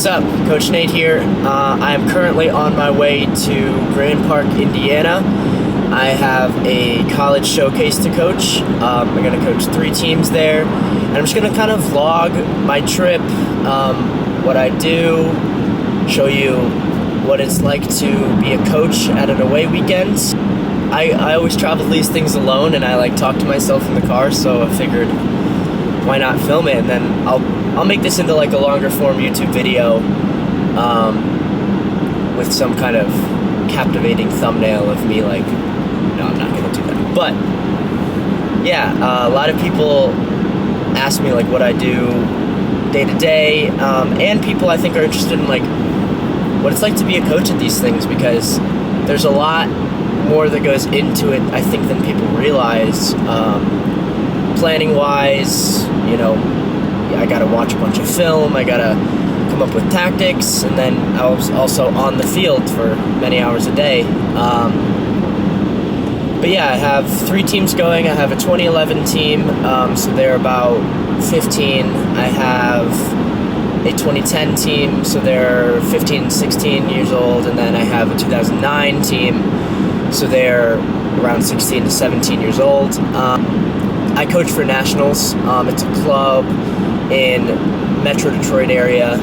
What's up? Coach Nate here. I am currently on my way to Grand Park, Indiana. I have a college showcase to coach. I'm going to coach 3 teams there. And I'm just going to kind of vlog my trip, what I do, show you what it's like to be a coach at an away weekend. I always travel these things alone, and I talk to myself in the car, so I figured why not film it, and then I'll make this into a longer form YouTube video with some kind of captivating thumbnail of me no, I'm not gonna do that. But yeah, a lot of people ask me what I do day to day, and people I think are interested in what it's like to be a coach at these things, because there's a lot more that goes into it, I think, than people realize. Planning wise, I gotta watch a bunch of film, I gotta come up with tactics, and then I was also on the field for many hours a day. But yeah, I have 3 teams going. I have a 2011 team, so they're about 15. I have a 2010 team, so they're 15, 16 years old, and then I have a 2009 team, so they're around 16 to 17 years old. I coach for Nationals. It's a club in Metro Detroit area.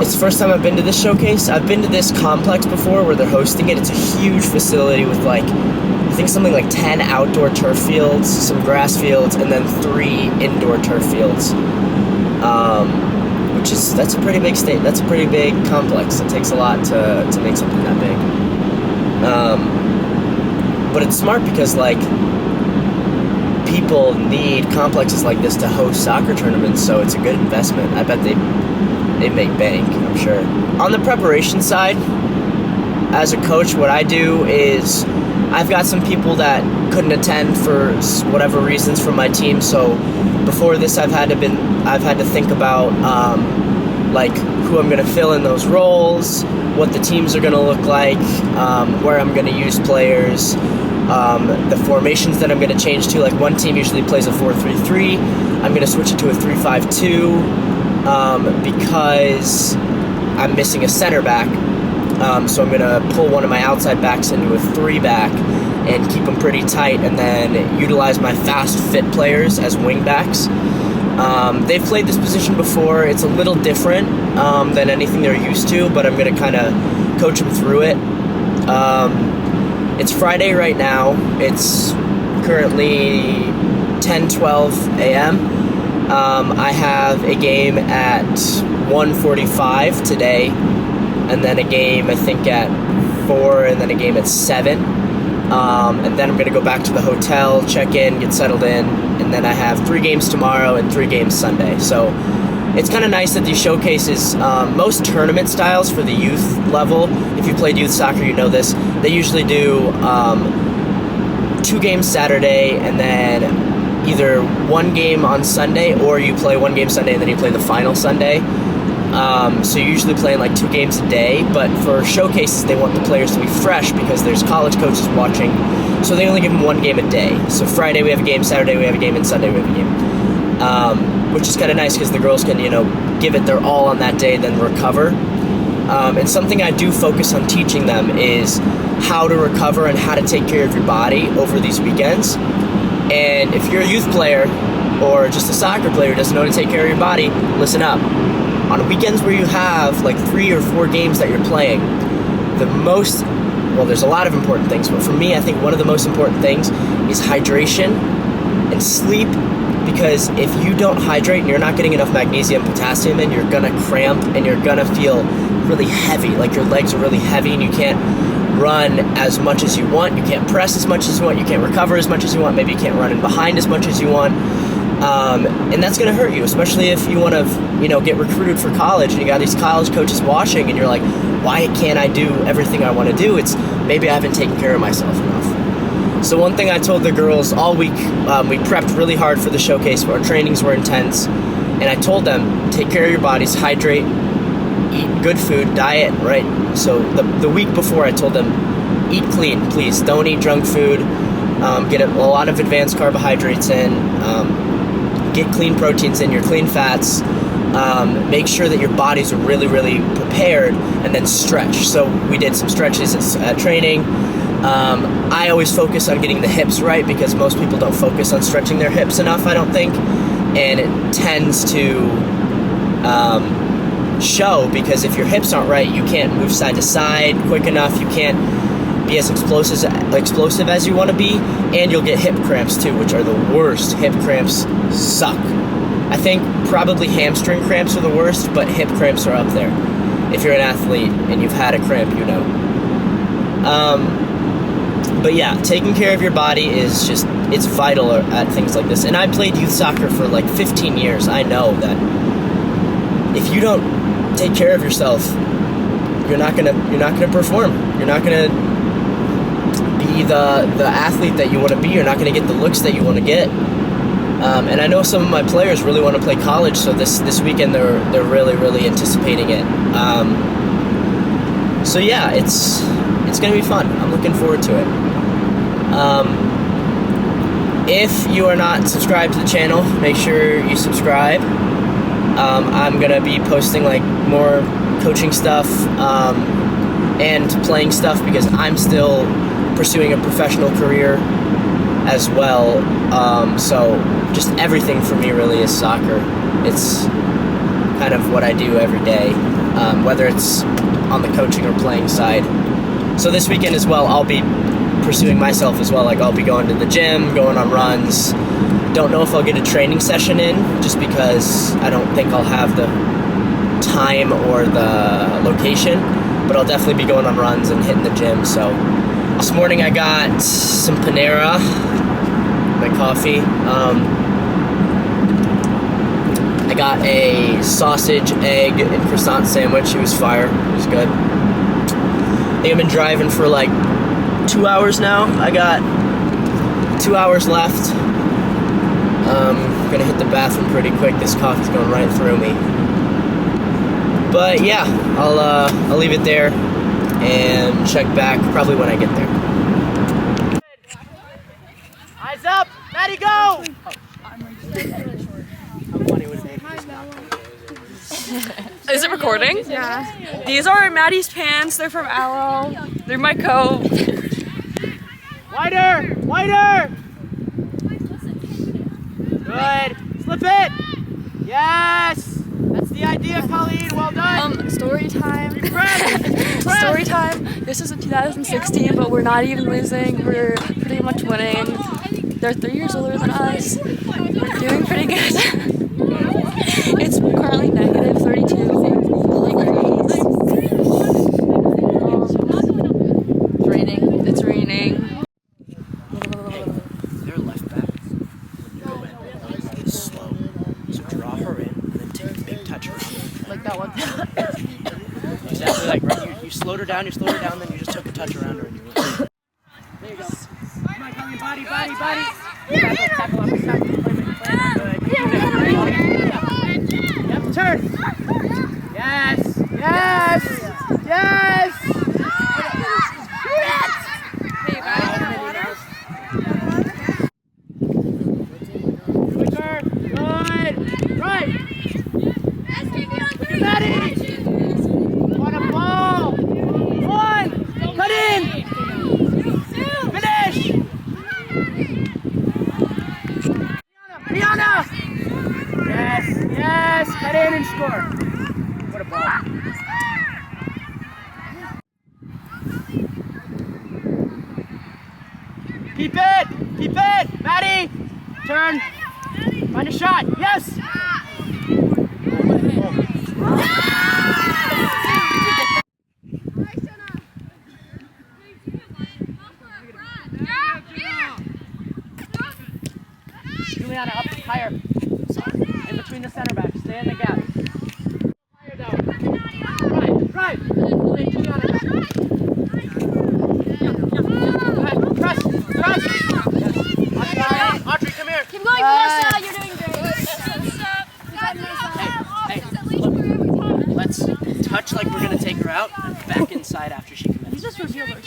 It's the first time I've been to this showcase. I've been to this complex before where they're hosting it. It's a huge facility with I think something like 10 outdoor turf fields, some grass fields, and then 3 indoor turf fields. That's a pretty big state. That's a pretty big complex. It takes a lot to make something that big. But it's smart because people need complexes like this to host soccer tournaments, so it's a good investment. I bet they make bank, I'm sure. On the preparation side, as a coach, what I do is I've got some people that couldn't attend for whatever reasons from my team, so before this I've had to think about who I'm going to fill in those roles, what the teams are going to look like, where I'm going to use players, the formations that I'm going to change to. One team usually plays a 4-3-3. I'm going to switch it to a 3-5-2 because I'm missing a center back. So I'm going to pull one of my outside backs into a 3-back and keep them pretty tight, and then utilize my fast fit players as wing backs. They've played this position before. It's a little different than anything they're used to, but I'm going to kind of coach them through it. It's Friday right now. It's currently 10:12 a.m. I have a game at 1:45 today, and then a game I think at 4, and then a game at 7. And then I'm going to go back to the hotel, check in, get settled in, and then I have 3 games tomorrow and 3 games Sunday. So it's kind of nice that these showcases, most tournament styles for the youth level, if you played youth soccer, you know this, they usually do 2 games Saturday and then either 1 game on Sunday, or you play 1 game Sunday and then you play the final Sunday. So you're usually playing 2 games a day, but for showcases they want the players to be fresh because there's college coaches watching, so they only give them 1 game a day. So Friday we have a game, Saturday we have a game, and Sunday we have a game. Which is kind of nice because the girls can, give it their all on that day, then recover. And something I do focus on teaching them is how to recover and how to take care of your body over these weekends. And if you're a youth player or just a soccer player who doesn't know how to take care of your body, listen up. On weekends where you have 3 or 4 games that you're playing, there's a lot of important things, but for me, I think one of the most important things is hydration and sleep. Because if you don't hydrate and you're not getting enough magnesium, potassium in, you're gonna cramp and you're gonna feel really heavy, your legs are really heavy, and you can't run as much as you want, you can't press as much as you want, you can't recover as much as you want, maybe you can't run in behind as much as you want, and that's gonna hurt you, especially if you want to, get recruited for college and you got these college coaches watching and you're like, why can't I do everything I want to do? It's maybe I haven't taken care of myself enough. So one thing I told the girls all week, we prepped really hard for the showcase, our trainings were intense, and I told them, take care of your bodies, hydrate, eat good food, diet, right? So the week before I told them, eat clean, please, don't eat junk food, get a lot of advanced carbohydrates in, get clean proteins in, your clean fats, make sure that your body's really, really prepared, and then stretch. So we did some stretches at training. I always focus on getting the hips right because most people don't focus on stretching their hips enough, I don't think, and it tends to show, because if your hips aren't right, you can't move side to side quick enough, you can't be as explosive as you want to be, and you'll get hip cramps too, which are the worst. Hip cramps suck. I think probably hamstring cramps are the worst, but hip cramps are up there. If you're an athlete and you've had a cramp, you know. But yeah, taking care of your body is just, it's vital at things like this. And I played youth soccer for like 15 years. I know that if you don't take care of yourself, you're not gonna perform. You're not gonna be the athlete that you want to be. You're not gonna get the looks that you want to get. And I know some of my players really want to play college, so this weekend they're really anticipating it. So yeah, it's gonna be fun. I'm looking forward to it. If you are not subscribed to the channel, make sure you subscribe. I'm gonna be posting like more coaching stuff and playing stuff, because I'm still pursuing a professional career as well. So just everything for me really is soccer. It's kind of what I do every day, whether it's on the coaching or playing side. So this weekend as well, I'll be pursuing myself as well. Like, I'll be going to the gym, going on runs. Don't know if I'll get a training session in, just because I don't think I'll have the time or the location, but I'll definitely be going on runs and hitting the gym. So this morning I got some Panera, my coffee. I got a sausage, egg, and croissant sandwich. It was fire. It was good. I think I've been driving for like 2 hours now. I got 2 hours left. I'm gonna hit the bathroom pretty quick. This coffee's going right through me. But yeah, I'll leave it there and check back probably when I get there. Eyes up, Maddie, go! Is it recording? Yeah. These are Maddie's pants. They're from Arrow. They're my coat. Wider! Wider! Good. Slip it! Yes! That's the idea, Colleen. Well done! Story time. Press! Story time. This is in 2016, but we're not even losing. We're pretty much winning. They're 3 years older than us. We're doing pretty good. It's currently negative 32 degrees. It's raining. It's raining. Their left back. Go in. Slow. So draw her in and then take a big touch around. Like that one. Exactly, like right. You slowed her down, then you just took a touch around her and you went. There you go. Come on, Colleen, body. Tackle up. Good. Yep, turn. Yes. Good turn. Good. Right. Look at Maddie. What a ball. One. Cut in. Finish. Rihanna. Yes. Cut in and score. What a ball. Keep it. Maddie. Turn. Find a shot. Yes. Juliana, up higher. In between the center backs. Stay in the gap. Higher down. Drive. Juliana. Press. Audrey, come here. Keep going, Melissa. You're doing great. Hey, look. Let's touch like we're gonna take her out and back inside after she commits. You just revealed her.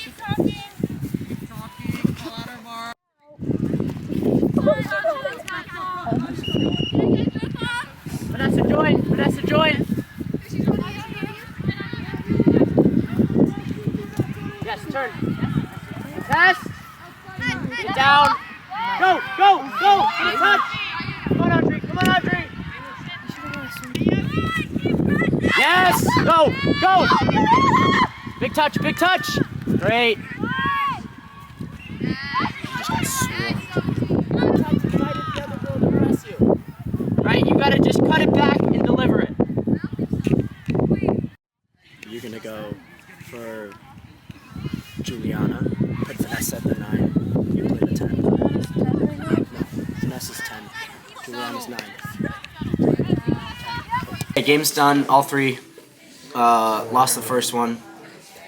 Vanessa, join join. Vanessa, join. Yes, turn. Pass. Get down. Go, go, go. Get a touch. Come on, Audrey. Come on, Audrey. Yes. Go, go. Big touch, big touch. Great. Right, you gotta just cut it back and deliver it. You're gonna go for Juliana, put Vanessa at the 9, you play the 10. No, Vanessa's 10, Juliana's 9. Okay, game's done, all three lost the first one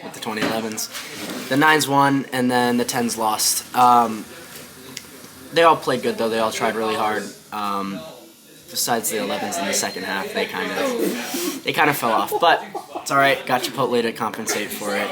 with the 2011s. The 9s won, and then the 10s lost. They all played good though, they all tried really hard. Besides the 11s in the second half, they kind of fell off. But it's all right. Got Chipotle to compensate for it.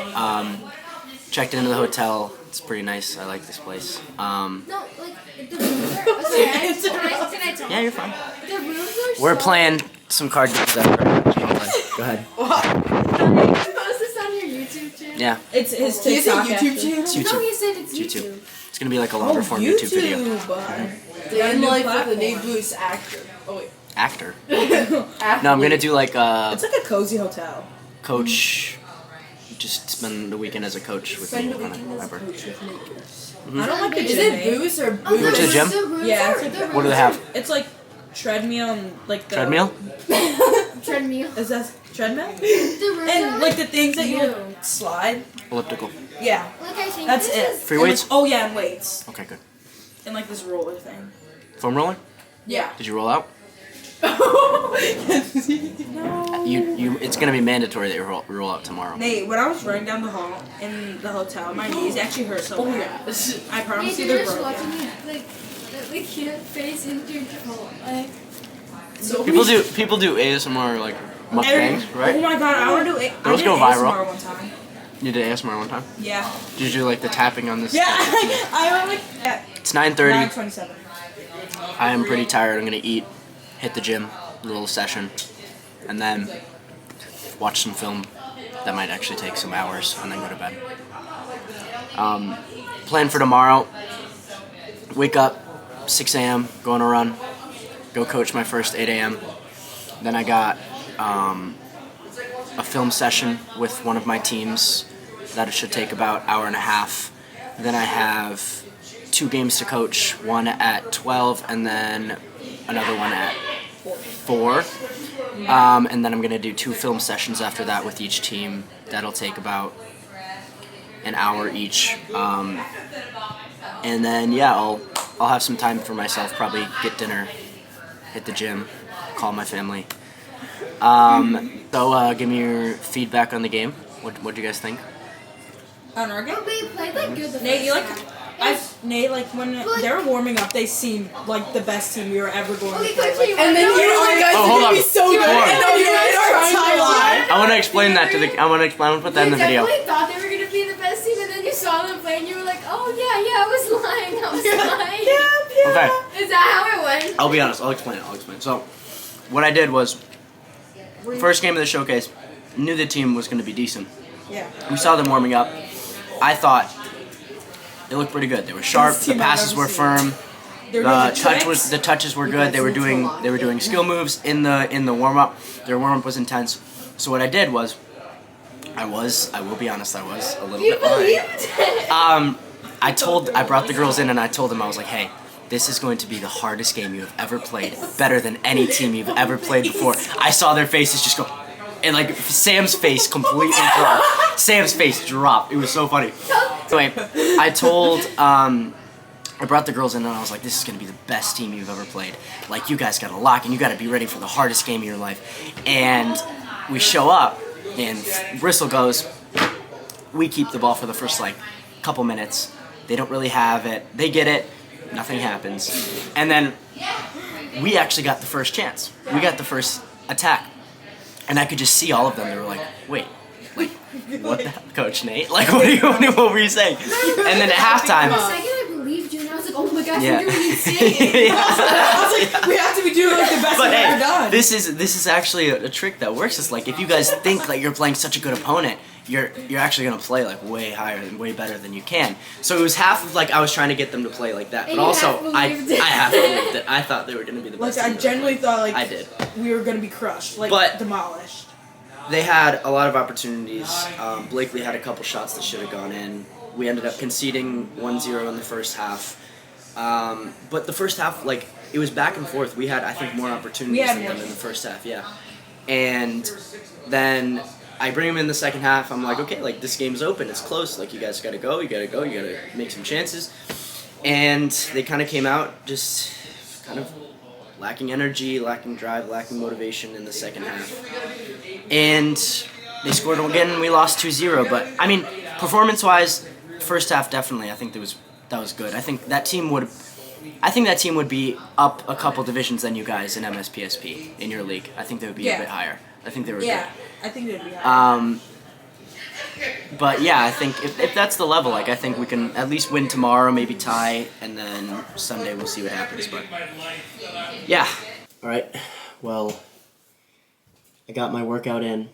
Checked into the hotel. It's pretty nice. I like this place. No, like the rooms are okay. Can I talk? Yeah, you're fine. The rooms are We're playing some card games after Chipotle. Go ahead. Post this on your YouTube channel? Yeah, It's his TikTok YouTube channel. it's No, YouTube. he said it's YouTube. YouTube. It's gonna be like a longer form YouTube video. And like with the Nate Boost actor. Oh wait. Actor. No, I'm gonna do like It's like a cozy hotel. coach. Just spend the weekend as a coach with me, kind of whatever. I don't like the Is gym. it Boost or Oh, no, went to the gym? The rooms Yeah, are, it's the What do they rooms have? It's like treadmill and like the Treadmill? are- Treadmill. Is that treadmill? The rooms And are like the things that you new. like, slide. Elliptical. Yeah, Like I think that's this it. is Free And, like- weights? oh yeah, and weights. Okay, good. And like this roller thing. Foam roller? Yeah. Did you roll out? No. It's gonna be mandatory that you roll out tomorrow. Nate, when I was running down the hall in the hotel, my knees actually hurt so bad. I promise you they're they're just broken. watching me like can't face into control. Like So People do ASMR like mukbangs, Oh right? my god, I want to do it. Those I did go viral. ASMR one time. You did ASMR one time. Yeah. Did you do like the tapping on this? Yeah, I went like at It's 9:30. 9:27. I am pretty tired. I'm gonna eat, hit the gym, a little session, and then watch some film. That might actually take some hours, and then go to bed. Plan for tomorrow. Wake up, 6 a.m. Go on a run. Go coach my first 8 a.m. Then I got a film session with one of my teams that should take about an hour and a half. Then I have 2 games to coach, one at 12 and then another one at 4. And then I'm going to do 2 film sessions after that with each team. That'll take about an hour each. And then, yeah, I'll have some time for myself, probably get dinner, hit the gym, call my family. So give me your feedback on the game. What do you guys think? On our game? but we played like good the Nate, you first like? half. Nate, like when they were warming up, they seemed like the best team we were ever going Okay, to play. continue. Like, and then you were like, guys, Oh, hold it's gonna on. be so good. Hold on. And then you guys are trying to lie. I want to explain that to the. I want to put that in the video. definitely thought they were gonna be the best team, and then you saw them play, and you were like, "Oh yeah, I was lying. I was lying." Okay. Is that how it went? I'll be honest. I'll explain. So, what I did was, first game of the showcase, knew the team was going to be decent. Yeah. We saw them warming up. I thought they looked pretty good. They were sharp. Best The team I've passes ever were seen. firm. They were The doing the touches were good. They were doing skill moves in the warm up. Their warm up was intense. So what I did was, I will be honest, I was a little You bit lying. believed it. I brought the girls in and I told them, I was like, hey, this is going to be the hardest game you have ever played, better than any team you've ever played before. I saw their faces just go, and like Sam's face completely dropped. Sam's face dropped. It was so funny. Anyway, I brought the girls in and I was like, this is going to be the best team you've ever played. Like, you guys got to lock and you got to be ready for the hardest game of your life. And we show up and Bristol goes, we keep the ball for the first like couple minutes. They don't really have it. They get it. Nothing happens. And then we actually got the first chance. We got the first attack. And I could just see all of them. They were like, wait, what the hell, Coach Nate? Like, what were you saying? And then at halftime, For a second, I believed you, and I was like, "Oh my podcast Yeah. and doing insane. I was like, we have to be doing like the best But we've ever hey, done. this is actually a trick that works. It's like if you guys think like you're playing such a good opponent, you're actually gonna play like way higher and way better than you can. So it was half of like I was trying to get them to play like that, And but you also half I believed it. half believed it. I thought they were gonna be the Like best. I team in the genuinely league. thought like I did. we were gonna be crushed, like But- demolished. They had a lot of opportunities. Blakely had a couple shots that should have gone in. We ended up conceding 1-0 in the first half. But the first half, like, it was back and forth. We had, I think, more opportunities had than more. them in the first half, yeah. And then I bring them in the second half. I'm like, okay, like, this game's open. It's close. Like, you guys gotta go. You gotta make some chances. And they kind of came out just kind of lacking energy, lacking drive, lacking motivation in the second half. And they scored again and we lost 2-0. But, I mean, performance-wise, first half definitely, I think that was good. I think that team would be up a couple divisions than you guys in MSPSP in your league. I think they would be a bit higher. I think they were Yeah, good. I think they'd be high. But yeah, I think if that's the level, like I think we can at least win tomorrow, maybe tie, and then Sunday we'll see what happens. But yeah. All right. Well, I got my workout in.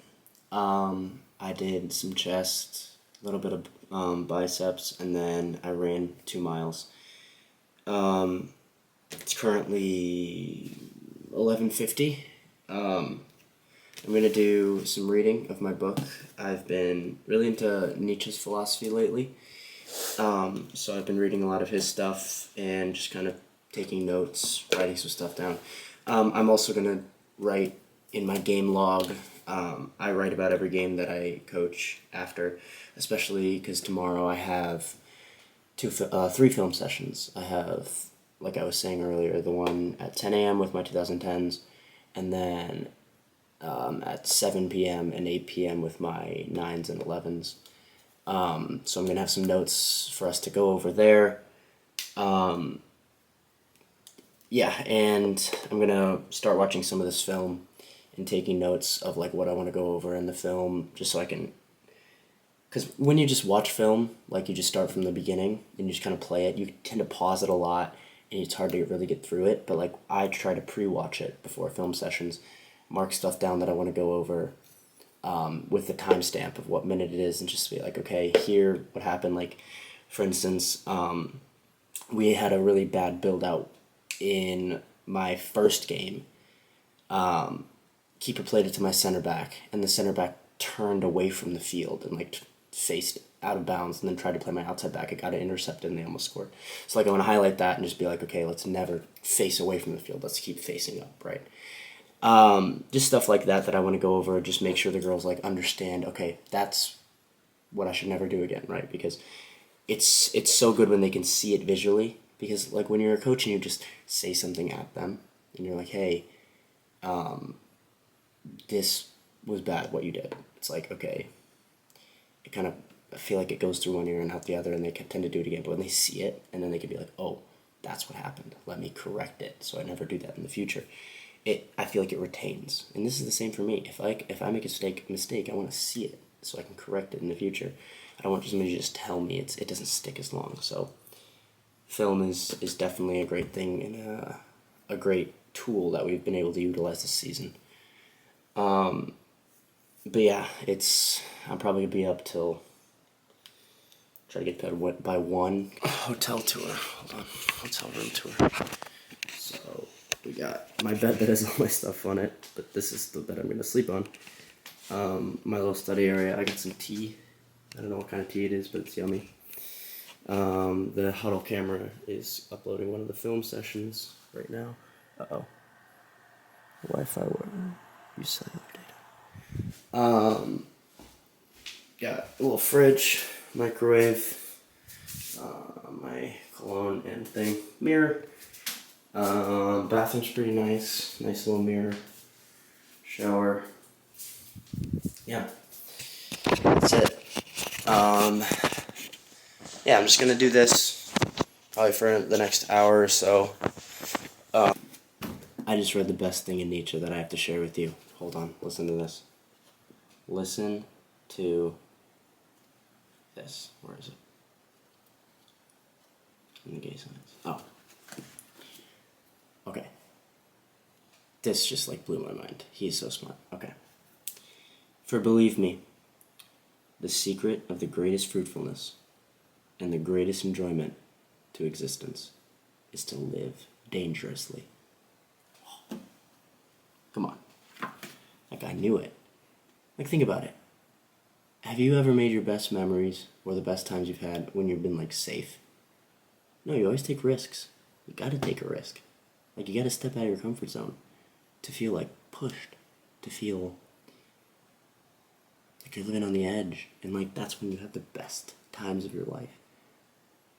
I did some chest, a little bit of biceps, and then I ran 2 miles. It's currently 11:50. I'm going to do some reading of my book. I've been really into Nietzsche's philosophy lately. So I've been reading a lot of his stuff and just kind of taking notes, writing some stuff down. I'm also going to write in my game log. I write about every game that I coach after, especially because tomorrow I have 3 film sessions. I have, like I was saying earlier, the one at 10 a.m. with my 2010s, and then at 7 p.m. and 8 p.m. with my 9s and 11s. So I'm going to have some notes for us to go over there. Yeah, and I'm going to start watching some of this film and taking notes of like what I want to go over in the film, just so I can... Because when you just watch film, like you just start from the beginning and you just kind of play it, you tend to pause it a lot and it's hard to really get through it. But like I try to pre-watch it before film sessions, mark stuff down that I want to go over with the timestamp of what minute it is, and just be like, okay, here, what happened. Like, for instance, we had a really bad build-out in my first game. Keeper played it to my center back, and the center back turned away from the field and like faced out of bounds, and then tried to play my outside back. It got intercepted and they almost scored. So like I want to highlight that and just be like, okay, let's never face away from the field. Let's keep facing up, right? Just stuff like that I want to go over. Just make sure the girls like understand, okay, that's what I should never do again, right? Because it's so good when they can see it visually. Because like when you're a coach and you just say something at them and you're like, hey, this was bad, what you did. It's like, okay, it kind of, I feel like it goes through one ear and out the other, and they can tend to do it again. But when they see it, and then they can be like, oh, that's what happened. Let me correct it so I never do that in the future. I feel like it retains. And this is the same for me. If I make a mistake, I want to see it so I can correct it in the future. I don't want somebody to just tell me it doesn't stick as long. So film is definitely a great thing and a great tool that we've been able to utilize this season. But yeah, I'm probably going to be up till, try to get to bed by 1. Hotel tour. Hold on. Hotel room tour. So we got my bed that has all my stuff on it, but this is the bed I'm going to sleep on. My little study area, I got some tea. I don't know what kind of tea it is, but it's yummy. The huddle camera is uploading one of the film sessions right now. Uh-oh. Wi-Fi will use cellular data. Got a little fridge, microwave, my cologne and thing, mirror. Bathroom's pretty nice little mirror, shower. Yeah, that's it. Yeah, I'm just gonna do this probably for the next hour or so. I just read the best thing in Nietzsche that I have to share with you. Hold on, listen to this. Listen to this. Where is it? In the gay science. Oh, Okay. This just like blew my mind. He's so smart. Okay. For believe me, the secret of the greatest fruitfulness and the greatest enjoyment to existence is to live dangerously. Come on. Like, I knew it. Like, think about it. Have you ever made your best memories or the best times you've had when you've been, like, safe? No, you always take risks. You gotta take a risk. Like, you gotta step out of your comfort zone to feel, like, pushed. To feel like you're living on the edge. And, like, that's when you have the best times of your life.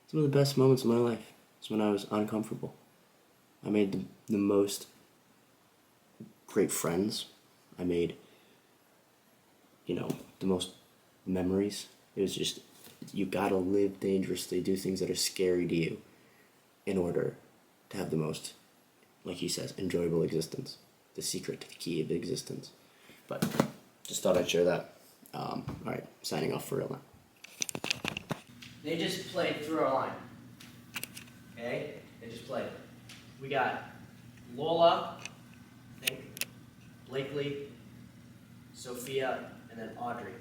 Some of the best moments of my life is when I was uncomfortable. I made the most great friends. I made, the most memories. It was just, you gotta live dangerously, do things that are scary to you in order to have the most, like he says, enjoyable existence. The secret to the key of existence. But just thought I'd share that. Alright, signing off for real now. They just played through our line. Okay? They just played. We got Lola, I think, Blakely, Sophia, and then Audrey.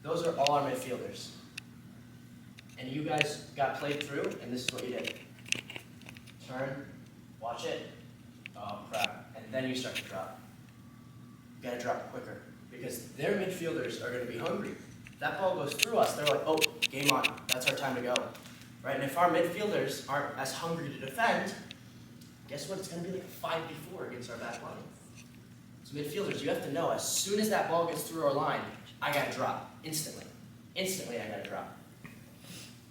Those are all our midfielders. And you guys got played through, and this is what you did. Turn, watch it, oh crap, and then you start to drop. You gotta drop quicker, because their midfielders are gonna be hungry. That ball goes through us, they're like, oh, game on, that's our time to go. Right, and if our midfielders aren't as hungry to defend, guess what, it's gonna be like a 5v4 against our back line. So midfielders, you have to know, as soon as that ball gets through our line, I gotta drop, instantly. Instantly I gotta drop.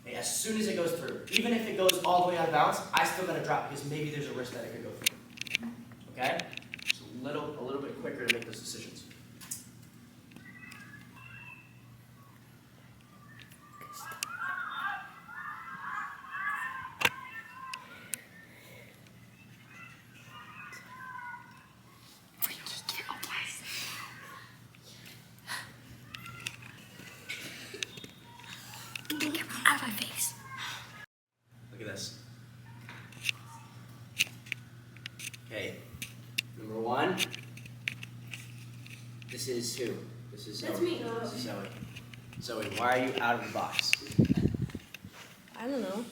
Okay, as soon as it goes through, even if it goes all the way out of bounds, I still gotta drop because maybe there's a risk that it could go through. Okay? Just a little bit quicker to make those decisions. Out of my face. Look at this. Okay. Number one. This is who? This is Zoe. That's me. This is Zoe. Zoe, why are you out of the box? I don't know.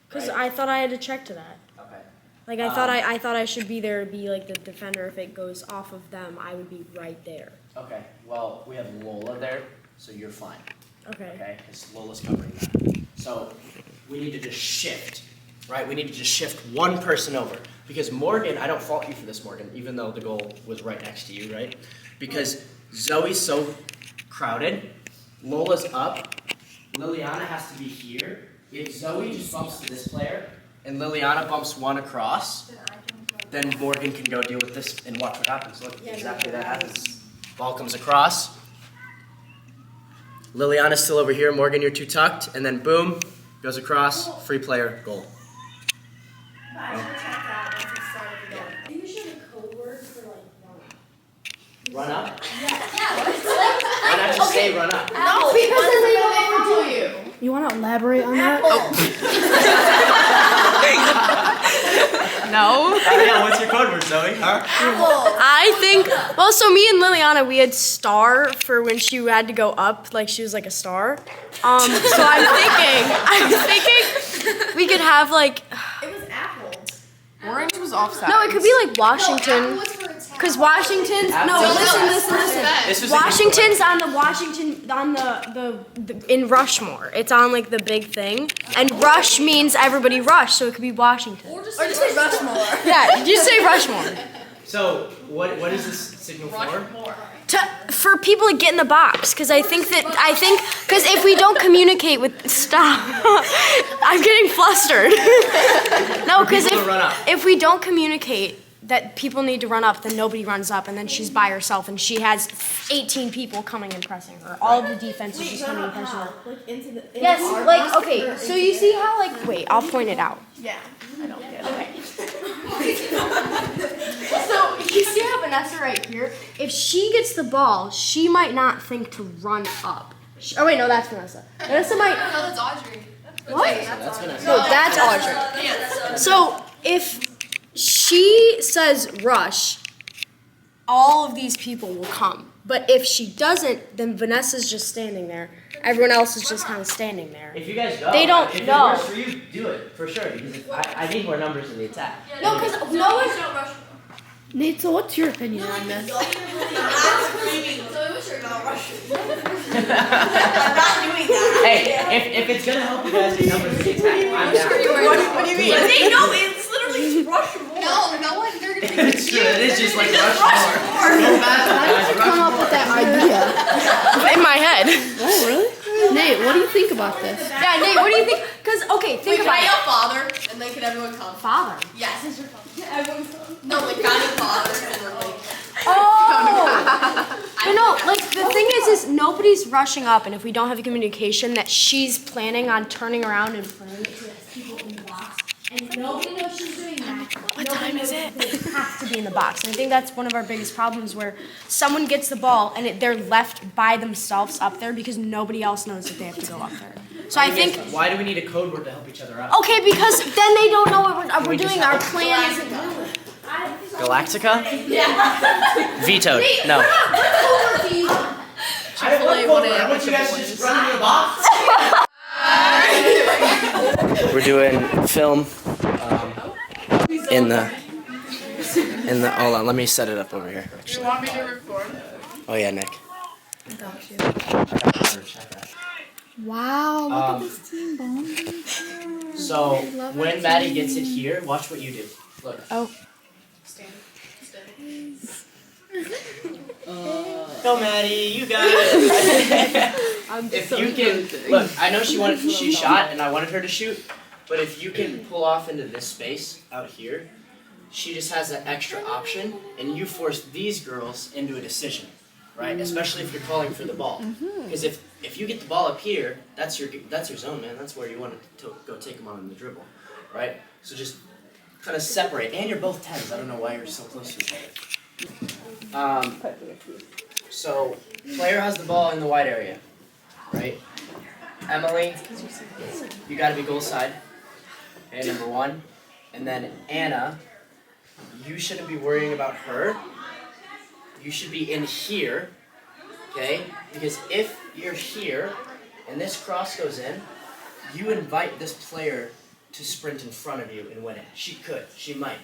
Cause Right? I thought I had to check to that. Okay. Like I thought I should be there to be like the defender. If it goes off of them, I would be right there. Okay. Well, we have Lola there, so you're fine. Okay. Okay? Because Lola's covering that. So we need to just shift, right? We need to just shift one person over. Because Morgan, I don't fault you for this, Morgan, even though the goal was right next to you, right? Because Zoe's so crowded, Lola's up, Liliana has to be here. If Zoe just bumps to this player, and Liliana bumps one across, then Morgan can go deal with this and watch what happens. Look, exactly that happens. Ball comes across. Liliana's still over here. Morgan, you're too tucked. And then boom, goes across, free player, goal. You should have code word for like Run up? Yeah. Why not just say run up? No, because then they don't ever do you. You want to elaborate on that? No. Yeah, what's your code word, Zoe? Huh? I think. Well, so me and Liliana, we had star for when she had to go up, like she was like a star. So I'm thinking we could have like. It was apple. Orange was offside. No, it could be like No, Washington. apple was for attack. Cause Washington's no, listen. This was Washington's on the in Rushmore. It's on like the big thing, and rush means everybody rush, so it could be Washington. Or just say Rushmore. Yeah, you say Rushmore. So, what is this signal for? For people to get in the box, because because if we don't communicate with stop, I'm getting flustered. No, because people to run up. if we don't communicate that people need to run up, then nobody runs up, and then she's by herself, and she has 18 people coming and pressing her. All of the defense is just coming and pressing her. Like into the. Yes, like okay. So you see how like wait, I'll point it out. Yeah. I don't get it. So you see how Vanessa right here? If she gets the ball, she might not think to run up. Oh wait, no, that's Vanessa. Vanessa might. No, that's Audrey. What? That's Vanessa. No, that's Audrey. So if she says rush, all of these people will come. But if she doesn't, then Vanessa's just standing there. Everyone else is just kind of standing there. If you guys go, They don't if know. it works for you, do it for sure. Because if I need more numbers in the attack. No, because no one. Nate, so what's your opinion on this? So what's your Hey, if it's gonna help you guys get numbers in the attack, I'm down. What do you mean? They know it's literally rush more. No one. They're gonna be It's true. It is just like rush more. No matter, guys, rush Come up with that idea. In my head. Oh, really? Nate, what do you think about this? Yeah, Nate, what do you think? Because, okay, think Wait, about can I it. yell father? And then can everyone come? Father. Yes. Everyone come. No, like Johnny father. And then like. Oh! But no, like, the thing is nobody's rushing up, and if we don't have a communication that she's planning on turning around and playing it to people in the box, and nobody knows she's doing that. What time is it? They have to be in the box. And I think that's one of our biggest problems, where someone gets the ball and they're left by themselves up there because nobody else knows that they have to go up there. So I think, Why do we need a code word to help each other out? okay, because then they don't know what we're we just doing. have Our a- plan isn't. Galactica? Yeah. Vetoed. No. I want you guys to just run into the box. We're doing film in the. Hold on, let me set it up over here. You want me to record? Oh yeah, Nick. Wow, look at this team bonding. So when Maddie gets it here, watch what you do. Look. Oh. Go, Maddie, you got it. If you can, look, I know she shot, and I wanted her to shoot, but if you can pull off into this space out here, she just has that extra option, and you force these girls into a decision, right? Especially if you're calling for the ball, because if you get the ball up here, that's your zone, man. That's where you want to go take them on the dribble, right? So just kind of separate, and you're both 10s. I don't know why you're so close to each other. So player has the ball in the wide area, right? Emily, you got to be goal side. Okay, number 1, and then Anna, you shouldn't be worrying about her. You should be in here, okay? Because if you're here and this cross goes in, you invite this player to sprint in front of you and win it. She could, she might,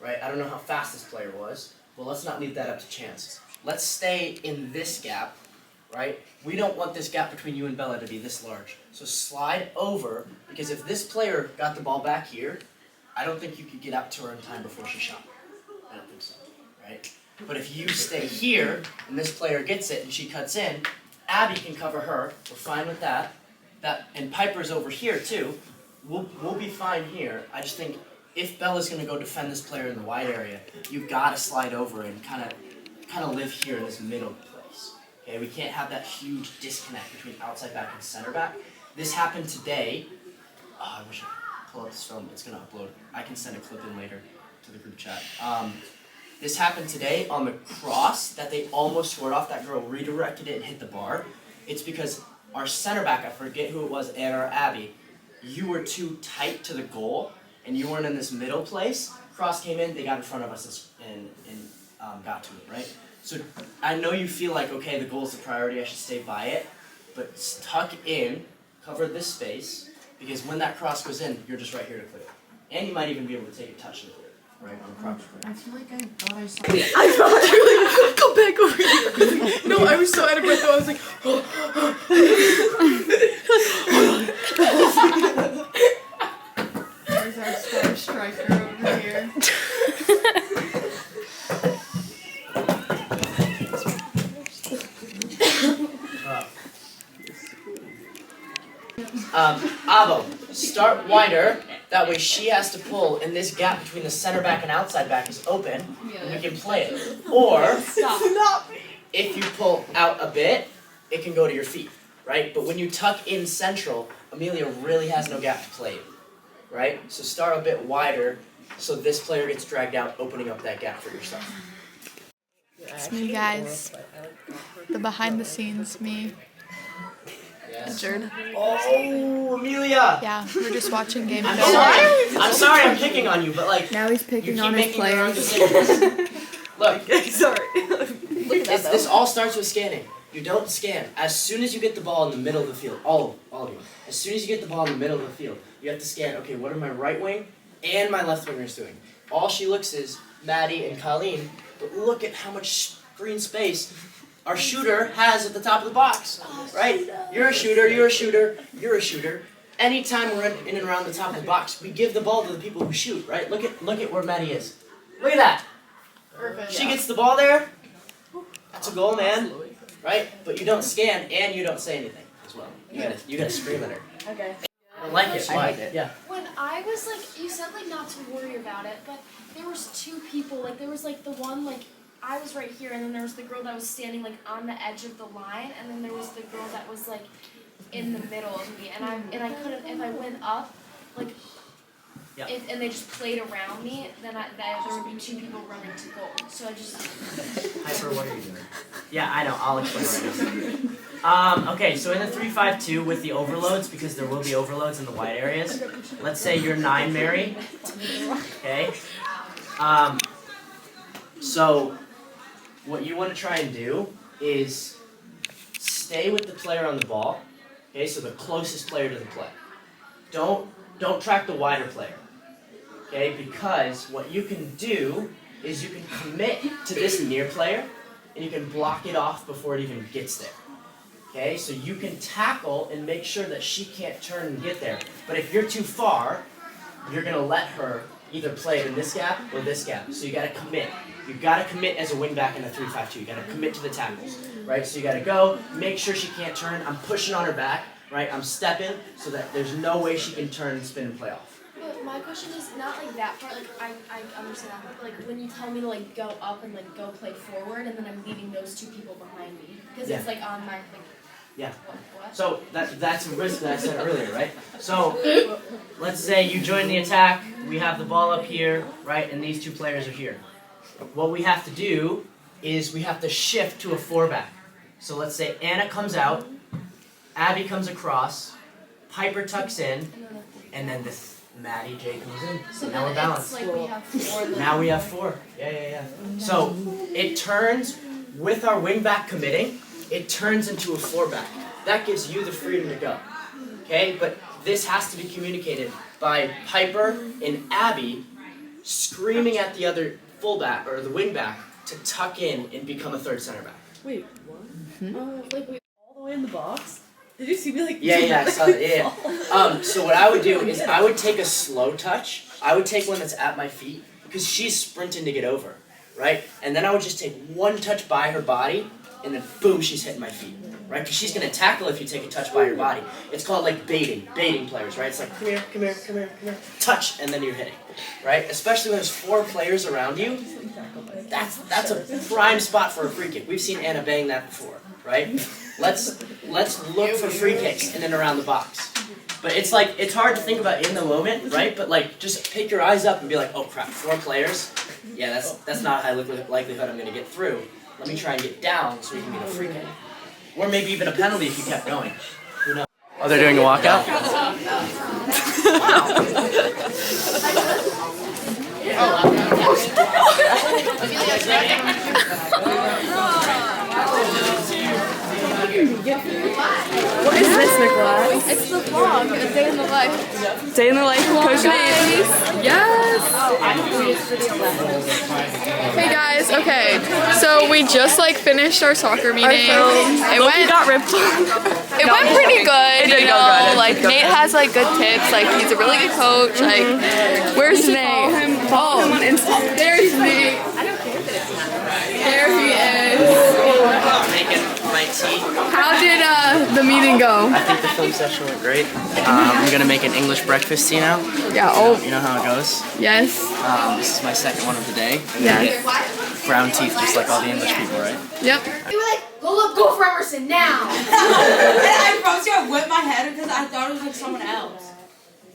right? I don't know how fast this player was. Well, let's not leave that up to chance. Let's stay in this gap, right? We don't want this gap between you and Bella to be this large. So slide over, because if this player got the ball back here, I don't think you could get up to her in time before she shot. I don't think so, right? But if you stay here, and this player gets it, and she cuts in, Abby can cover her. We're fine with that. And Piper's over here too. We'll be fine here. I just think if Bella's gonna go defend this player in the wide area, you've got to slide over and kind of live here in this middle place. Okay, we can't have that huge disconnect between outside back and center back. This happened today. Oh, I wish I could pull up this film. It's gonna upload. I can send a clip in later to the group chat. This happened today on the cross that they almost scored off. That girl redirected it and hit the bar. It's because our center back, I forget who it was, Anna or Abby, you were too tight to the goal and you weren't in this middle place. Cross came in, they got in front of us and got to it, right? So I know you feel like, okay, the goal's the priority, I should stay by it, but tuck in, cover this space, because when that cross goes in, you're just right here to clear it. And you might even be able to take a touch and clear it, right, on the cross. I feel like I thought I saw Come back over here. No, I was so out of breath. I was like, There's our star striker over here. Avo, start wider. That way she has to pull, and this gap between the center back and outside back is open, and we can play it. Or, if you pull out a bit, it can go to your feet, right? But when you tuck in central, Amelia really has no gap to play in, right? So start a bit wider, so this player gets dragged out, opening up that gap for yourself. It's me, guys. The behind the scenes me. Injured. Oh, Amelia. Yeah, we're just watching game. I'm sorry I'm picking on you, but like Now he's you picking keep on his making the wrong players. decisions. Look, Sorry. this all starts with scanning. You don't scan. As soon as you get the ball in the middle of the field, all of you, as soon as you get the ball in the middle of the field, you have to scan, okay, what are my right wing and my left wingers doing? All she looks is Maddie and Colleen, but look at how much screen space our shooter has at the top of the box, right? You're a shooter, you're a shooter, you're a shooter. Anytime we're in and around the top of the box, we give the ball to the people who shoot, right? Look at where Maddie is. Look at that. Perfect. She gets the ball there. That's a goal, man. Right? But you don't scan and you don't say anything as well. You gotta scream at her. Okay. I don't like it. Why? Yeah. When I was like, you said like not to worry about it, but there was two people. Like there was like the one like I was right here, and then there was the girl that was standing like on the edge of the line, and then there was the girl that was like in the middle of me, and I couldn't if I went up like. Yeah. And they just played around me, then there would be two people running to goal. So I just. Hyper, what are you doing? Yeah, I know. I'll explain right now. Okay, so in the 3-5-2 with the overloads, because there will be overloads in the wide areas. Let's say you're 9 Mary. Okay. So what you want to try and do is stay with the player on the ball. Okay, so the closest player to the play. Don't track the wider player. Okay, because what you can do is you can commit to this near player and you can block it off before it even gets there. Okay, so you can tackle and make sure that she can't turn and get there. But if you're too far, you're gonna let her either play it in this gap or this gap. So you gotta commit. You gotta commit as a wingback in a 3-5-2. You gotta commit to the tackles, right? So you gotta go, make sure she can't turn. I'm pushing on her back, right? I'm stepping so that there's no way she can turn and spin and play off. But my question is not like that part. Like I understand that, but like when you tell me to like go up and like go play forward, and then I'm leaving those two people behind me because it's like on my like. Yeah. What? So that's a risk that I said earlier, right? So let's say you join the attack, we have the ball up here, right, and these two players are here. What we have to do is we have to shift to a 4-back. So let's say Anna comes out, Abby comes across, Piper tucks in, and then this Maddie J comes in. So now we're balanced. It's like we have 4. Now we have 4. Yeah. So it turns with our wingback committing. It turns into a 4-back. That gives you the freedom to go. Okay? But this has to be communicated by Piper and Abby screaming at the other fullback or the wingback to tuck in and become a third center back. Wait, what? Like wait, all the way in the box? Did you see me like? Yeah, I saw that. Yeah. So what I would do is I would take a slow touch. I would take one that's at my feet because she's sprinting to get over, right? And then I would just take one touch by her body. And then boom, she's hitting my feet, right? Because she's gonna tackle if you take a touch by your body. It's called like baiting players, right? It's like come here, touch, and then you're hitting, right? Especially when there's 4 players around you. That's a prime spot for a free kick. We've seen Anna bang that before, right? Let's look for free kicks in and around the box. But it's like it's hard to think about in the moment, right? But like just pick your eyes up and be like, oh crap, 4 players. Yeah, that's not a high likelihood I'm gonna get through. Let me try and get down so we can get a free kick. Or maybe even a penalty if you kept going. Who knows? Oh, they're doing a walkout? What is this, Nicholas? It's the vlog, a day in the life. Day in the life of Coach Nate. Yes. Hey guys, okay, so we just like finished our soccer meeting. It Loki got ripped. It went pretty good, did you go know, good. like Nate has like good tips, like he's a really good coach, like, where's Nate? Follow him on Instagram. There's Nate. There he is. Making my tea. How did the meeting go? I think the film session went great. I'm gonna make an English breakfast tea now. Yeah, oh, You know how it goes. yes, This is my second one of the day. yes, Brown teeth, just like all the English people, right? yep. They were like, go for Emerson now. I promise you, I whipped my head because I thought it was like someone else.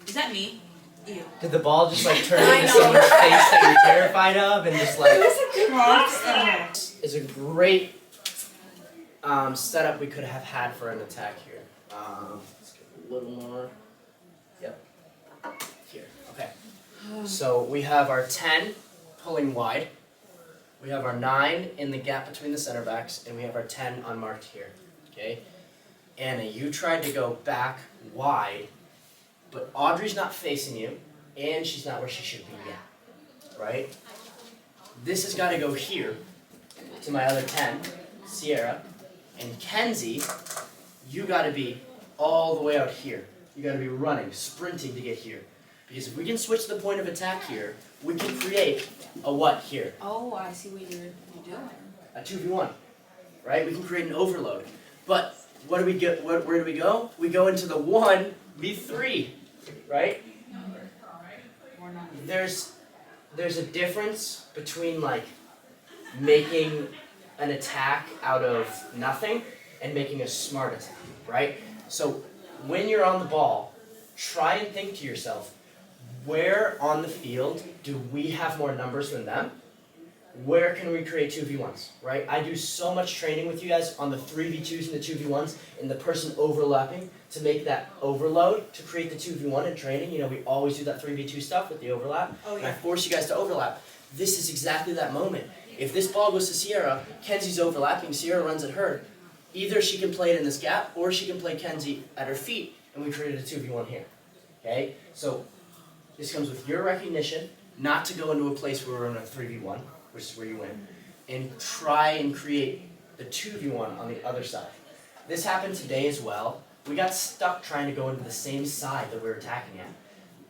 Is that me? Ew. Did the ball just like turn into someone's face that you're terrified of and just like... It's a great setup we could have had for an attack here. Let's get a little more. Yep. Here. Okay. So we have our 10 pulling wide. We have our 9 in the gap between the center backs, and we have our 10 unmarked here. Okay? Anna, you tried to go back wide, but Audrey's not facing you, and she's not where she should be yet. Right? This has got to go here to my other 10, Sierra, and Kenzie, you got to be all the way out here. You got to be running, sprinting to get here. Because if we can switch the point of attack here, we can create a what here? Oh, I see what you're doing. A 2v1, right? We can create an overload. But what do we get? Where do we go? We go into the 1v3, right? There's a difference between like making an attack out of nothing and making a smart attack, right? So when you're on the ball, try and think to yourself, where on the field do we have more numbers than them? Where can we create 2v1s, right? I do so much training with you guys on the 3v2s and the 2v1s and the person overlapping to make that overload to create the 2v1 in training. You know, we always do that 3v2 stuff with the overlap. Oh, And I yeah. force you guys to overlap. This is exactly that moment. If this ball goes to Sierra, Kenzie's overlapping, Sierra runs at her. Either she can play it in this gap or she can play Kenzie at her feet, and we created a 2v1 here. Okay? So this comes with your recognition, not to go into a place where we're in a 3v1, which is where you win, and try and create the 2v1 on the other side. This happened today as well. We got stuck trying to go into the same side that we were attacking at.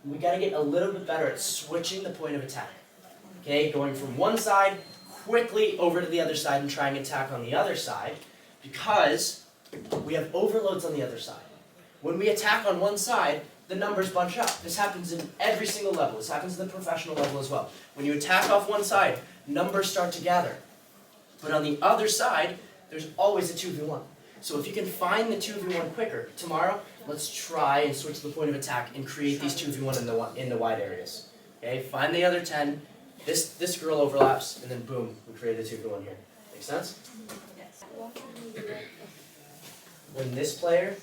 We got to get a little bit better at switching the point of attack. Okay, going from one side quickly over to the other side and trying to attack on the other side, because we have overloads on the other side. When we attack on one side, the numbers bunch up. This happens in every single level. This happens at the professional level as well. When you attack off one side, numbers start to gather. But on the other side, there's always a 2v1. So if you can find the 2v1 quicker, tomorrow, let's try and switch the point of attack and create these 2v1 in the wide areas. Okay, find the other 10, this girl overlaps, and then boom, we create a 2v1 here. Make sense? Yes. When this player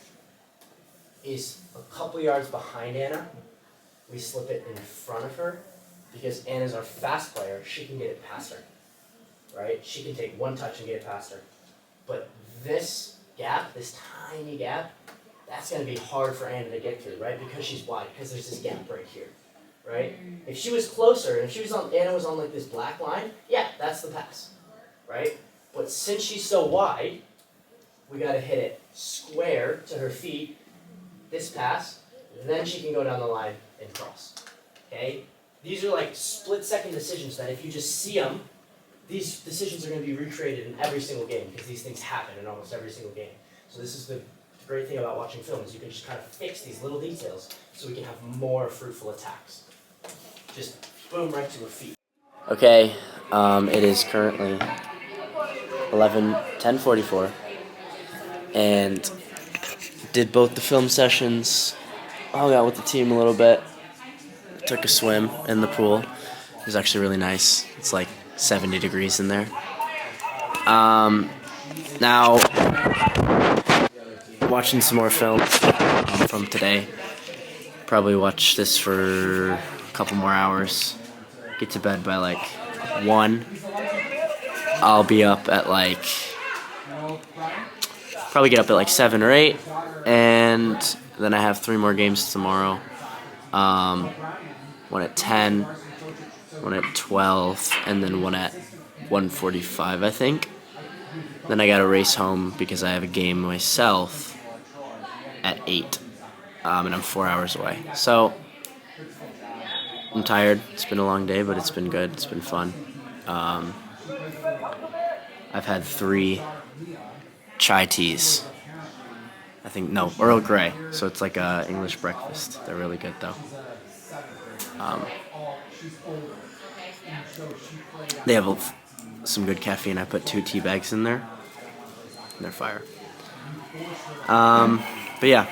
is a couple yards behind Anna, we slip it in front of her, because Anna's our fast player, she can get it past her, right? She can take one touch and get it past her. But this gap, this tiny gap, that's going to be hard for Anna to get through, right? Because she's wide, because there's this gap right here, right? If she was closer, and if she was on, Anna was on like this black line, yeah, that's the pass, right? But since she's so wide, we got to hit it square to her feet, this pass, then she can go down the line and cross, okay? These are like split-second decisions that if you just see them, these decisions are going to be recreated in every single game because these things happen in almost every single game. So this is the great thing about watching film is you can just kind of fix these little details so we can have more fruitful attacks. Just boom right to her feet. Okay, it is currently 10:44, and did both the film sessions, hung out with the team a little bit, took a swim in the pool. It was actually really nice. It's like 70 degrees in there. Now, watching some more film from today. Probably watch this for a couple more hours. Get to bed by like 1. I'll be up at like, probably get up at like 7 or 8. And then I have 3 more games tomorrow. One at 10, one at 12, and then one at 1:45, I think. Then I gotta race home because I have a game myself at 8, and I'm 4 hours away. So I'm tired. It's been a long day, but it's been good. It's been fun. I've had 3 chai teas. I think, no, Earl Grey. So it's like a English breakfast. They're really good though. They have some good caffeine. I put 2 tea bags in there. And they're fire. But yeah,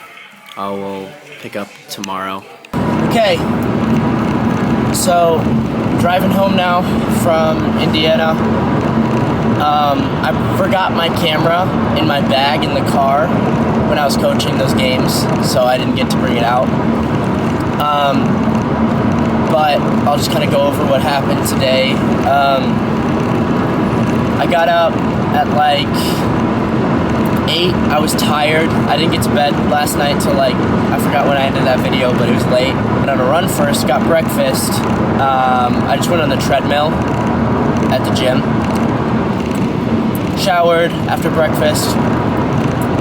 I will pick up tomorrow. Okay. So, driving home now from Indiana. I forgot my camera in my bag in the car when I was coaching those games, so I didn't get to bring it out. But I'll just kind of go over what happened today. I got up at like 8. I was tired. I didn't get to bed last night till like, I forgot when I ended that video, but it was late. Went on a run first, got breakfast. I just went on the treadmill at the gym. Showered after breakfast.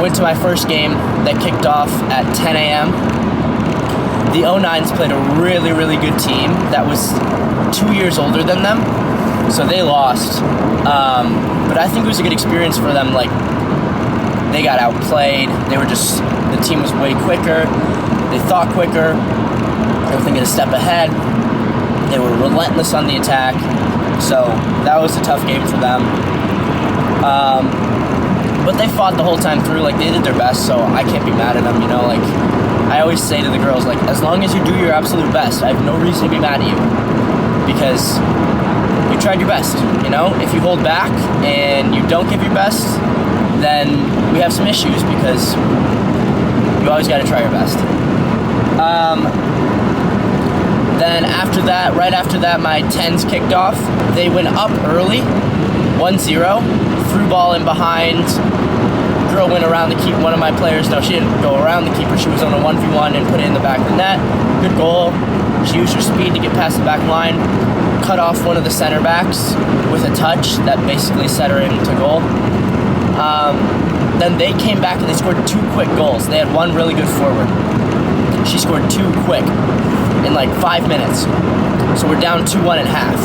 Went to my first game that kicked off at 10 a.m. The 09s played a really, really good team that was 2 years older than them, so they lost. But I think it was a good experience for them. Like, they got outplayed. The team was way quicker. They thought quicker. They were thinking a step ahead. They were relentless on the attack. So that was a tough game for them. But they fought the whole time through. Like, they did their best, so I can't be mad at them, you know? Like, I always say to the girls, like, as long as you do your absolute best, I have no reason to be mad at you. Because you tried your best, you know? If you hold back and you don't give your best, then we have some issues, because you always got to try your best. Then after that, right after that, my 10s kicked off. They went up early, 1-0, threw ball in behind. Girl went around the keeper. One of my players, no, she didn't go around the keeper. She was on a 1v1 and put it in the back of the net. Good goal. She used her speed to get past the back line, cut off one of the center backs with a touch that basically set her into goal. Then they came back and they scored 2 quick goals. They had one really good forward. She scored 2 quick in like 5 minutes. So we're down 2-1 at half.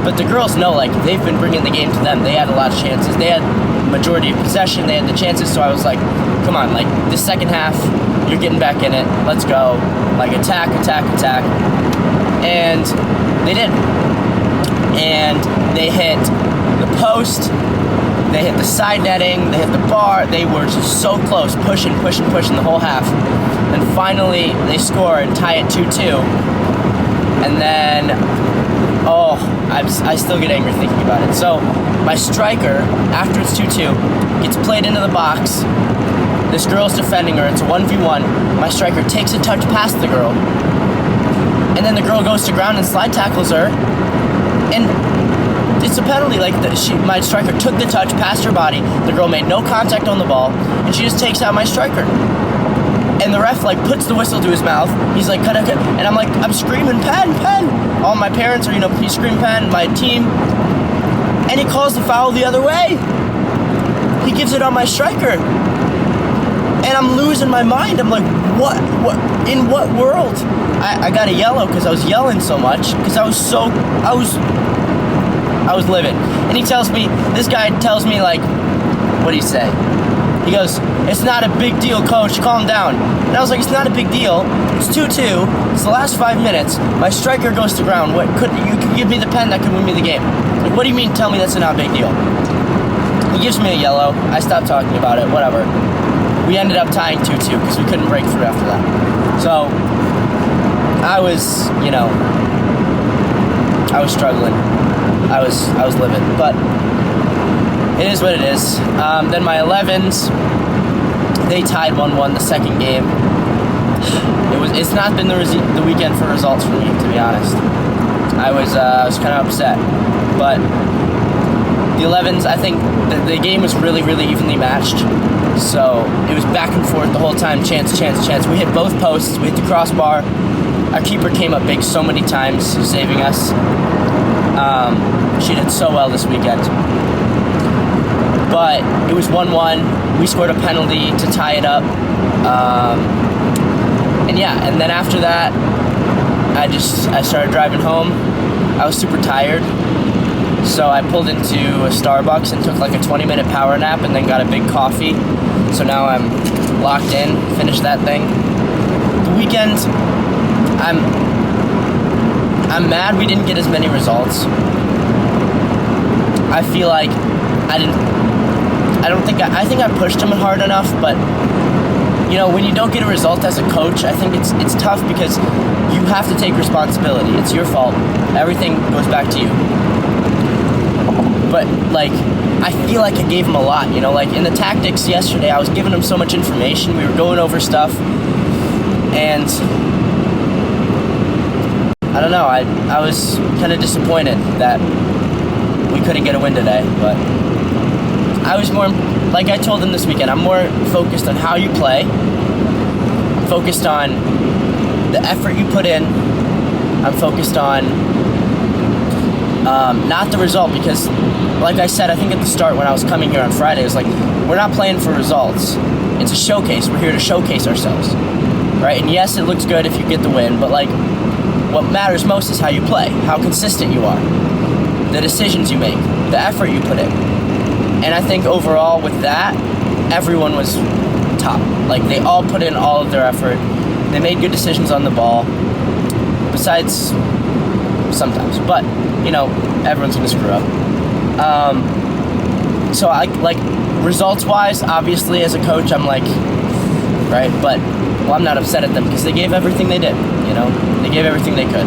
But the girls know, like, they've been bringing the game to them. They had a lot of chances. They had majority of possession. They had the chances. So I was like, come on, like, the second half, you're getting back in it. Let's go. Like, attack, attack, attack. And they did. And they hit the post. They hit the side netting. They hit the bar. They were just so close, pushing the whole half. And finally, they score and tie it 2-2. And then, I still get angry thinking about it. So my striker, after it's 2-2, gets played into the box. This girl's defending her. It's a 1v1. My striker takes a touch past the girl. And then the girl goes to ground and slide tackles her. And it's a penalty. Like, my striker took the touch past her body. The girl made no contact on the ball. And she just takes out my striker. And the ref, like, puts the whistle to his mouth. He's like, cut. And I'm like, I'm screaming, pen. All my parents are, you scream pen, my team. And he calls the foul the other way. He gives it on my striker. And I'm losing my mind. I'm like, what, in what world? I got a yellow because I was yelling so much. Because I was livid. And this guy tells me, like, what do you say? He goes, it's not a big deal, coach, calm down. And I was like, it's not a big deal. It's 2-2. It's the last 5 minutes. My striker goes to ground. You could give me the pen that could win me the game. Like, what do you mean tell me that's not a big deal? He gives me a yellow. I stopped talking about it, whatever. We ended up tying 2-2 because we couldn't break through after that. So I was, I was struggling. I was livid, but it is what it is. Then my 11s, they tied 1-1 the second game. It's not been the weekend for results for me, to be honest. I was kind of upset, but the 11s, I think the game was really, really evenly matched. So it was back and forth the whole time, chance. We hit both posts, we hit the crossbar. Our keeper came up big so many times, saving us. She did so well this weekend. But it was 1-1. We scored a penalty to tie it up. And then after that, I started driving home. I was super tired. So I pulled into a Starbucks and took like a 20-minute power nap and then got a big coffee. So now I'm locked in, finished that thing. The weekend, I'm mad we didn't get as many results. I feel like I think I pushed him hard enough, but when you don't get a result as a coach, I think it's tough because you have to take responsibility. It's your fault. Everything goes back to you. but like I feel like I gave them a lot, you know, like in the tactics yesterday I was giving them so much information, we were going over stuff, and I don't know, I was kind of disappointed that we couldn't get a win today, but I was more, like I told them this weekend, I'm more focused on how you play, I'm focused on the effort you put in, I'm focused on not the result, because like I said, I think at the start when I was coming here on Friday, it was like, we're not playing for results. It's a showcase. We're here to showcase ourselves, right? And yes, it looks good if you get the win, but like, what matters most is how you play, how consistent you are, the decisions you make, the effort you put in. And I think overall with that, everyone was top. Like, they all put in all of their effort. They made good decisions on the ball, besides sometimes, but you know, everyone's gonna screw up. So I like, results wise, obviously as a coach I'm like, right, but well, I'm not upset at them because they gave everything they did, you know, they gave everything they could,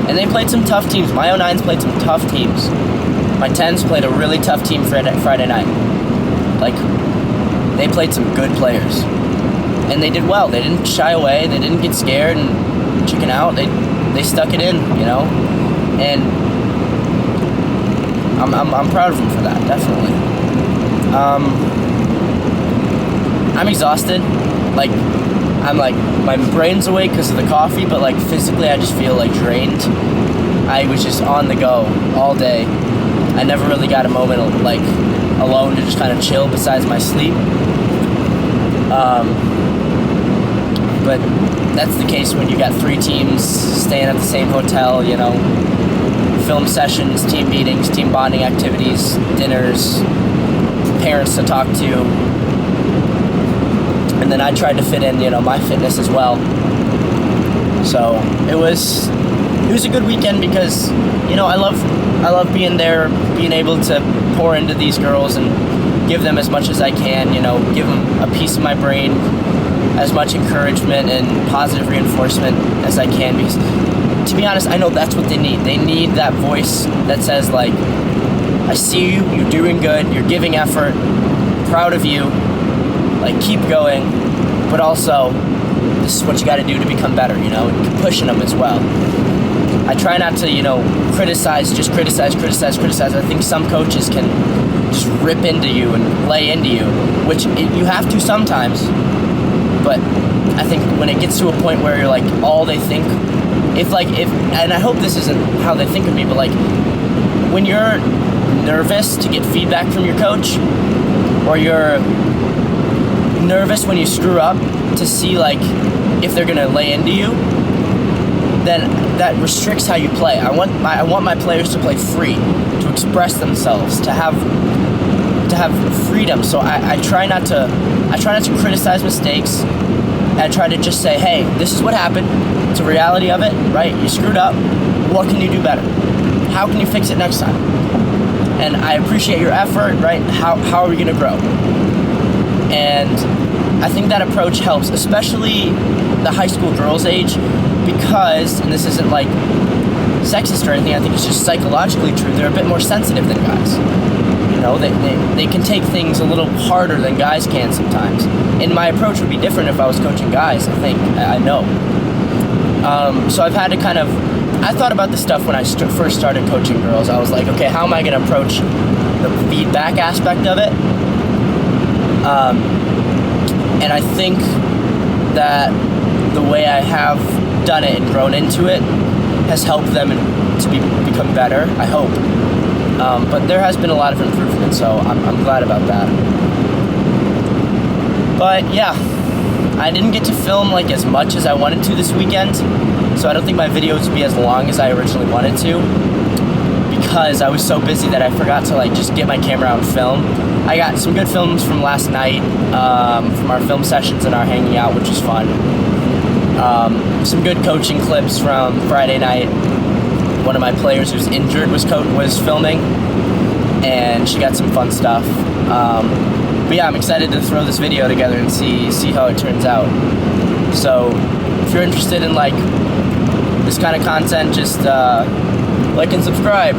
and they played some tough teams. My 09s played some tough teams. My 10s played a really tough team Friday night. Like, they played some good players, and they did well. They didn't shy away, they didn't get scared and chicken out. They stuck it in, you know, and I'm proud of them for that, definitely. I'm exhausted. Like, I'm like, my brain's awake because of the coffee, but like physically I just feel like drained. I was just on the go all day. I never really got a moment like alone to just kind of chill besides my sleep. But that's the case when you got 3 teams staying at the same hotel, you know, film sessions, team meetings, team bonding activities, dinners, parents to talk to. And then I tried to fit in, you know, my fitness as well. So it was a good weekend because, you know, I love being there, being able to pour into these girls and give them as much as I can, you know, give them a piece of my brain, as much encouragement and positive reinforcement as I can, because to be honest, I know that's what they need. They need that voice that says like, I see you, you're doing good, you're giving effort, proud of you, like keep going, but also this is what you got to do to become better, you know, and pushing them as well. I try not to, you know, criticize. I think some coaches can just rip into you and lay into you, which you have to sometimes, but I think when it gets to a point where you're like, all they think, and I hope this isn't how they think of me, but like, when you're nervous to get feedback from your coach, or you're nervous when you screw up to see like if they're gonna lay into you, then that restricts how you play. I want my players to play free, to express themselves, to have freedom. So I try not to criticize mistakes. I try to just say, hey, this is what happened. It's a reality of it, right? You screwed up. What can you do better? How can you fix it next time? And I appreciate your effort, right? How are we gonna grow? And I think that approach helps, especially the high school girls age, because, and this isn't like sexist or anything, I think it's just psychologically true, they're a bit more sensitive than guys. You know, they can take things a little harder than guys can sometimes. And my approach would be different if I was coaching guys, I think, I know. So I've had to kind of, I thought about this stuff when I first started coaching girls. I was like, okay, how am I gonna approach the feedback aspect of it? And I think that the way I have done it and grown into it has helped them to become better, I hope. But there has been a lot of improvement, so I'm glad about that. But yeah, I didn't get to film like as much as I wanted to this weekend, so I don't think my videos would be as long as I originally wanted to, because I was so busy that I forgot to like just get my camera out and film. I got some good films from last night, from our film sessions and our hanging out, which was fun. Some good coaching clips from Friday night. One of my players who's injured was filming, and she got some fun stuff. But yeah, I'm excited to throw this video together and see how it turns out. So if you're interested in like this kind of content, just like and subscribe.